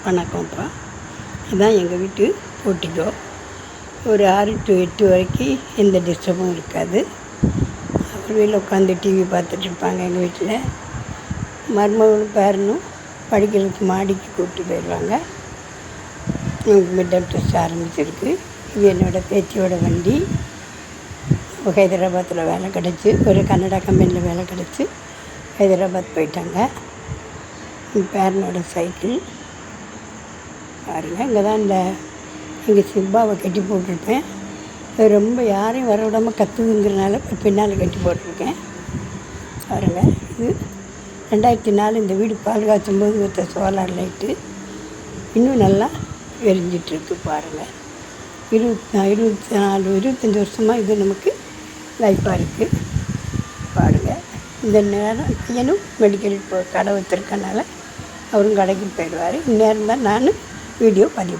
வணக்கம்ப்பா. இதுதான் எங்கள் வீட்டு போர்ட்டிகோ. ஒரு 6 to 8 வரைக்கும் எந்த டிஸ்டர்பும் இருக்காது. அவர் வீட்டில் உட்காந்து டிவி பார்த்துட்ருப்பாங்க. எங்கள் வீட்டில் மருமகளும் பேரனும் படிக்கிறதுக்கு மாடிக்கு கூப்பிட்டு போயிடுவாங்க. மிட் டேர்ம் டெஸ்ட் ஆரம்பிச்சிருக்கு. இது என்னோடய பேத்தியோட வண்டி. ஹைதராபாத்தில் வேலை கிடச்சி, ஒரு கன்னடா கம்பெனியில் வேலை கிடச்சி ஹைதராபாத் போயிட்டாங்க. பேரனோட சைக்கிள் பாருங்கள். இங்கே தான் எங்கள் சிப்பாவை கட்டி போட்டிருப்பேன். அது ரொம்ப யாரையும் வர விடாமல் கற்றுதுங்கிறனால பின்னால் கட்டி போட்டிருக்கேன். பாருங்கள், இது 2004 இந்த வீடு பால் காய்ச்சும் போது வைத்த சோலார் லைட்டு இன்னும் நல்லா எரிஞ்சிட்ருக்கு. பாருங்கள், 25 வருஷமாக இது நமக்கு லைஃப்பாக இருக்குது. பாருங்கள், இந்த நேரம் பையனும் மெடிக்கல் கடை வச்சுருக்கனால அவரும் கடைக்கு போயிடுவார். இந்நேரம் தான் நான் வீடியோ பதிவு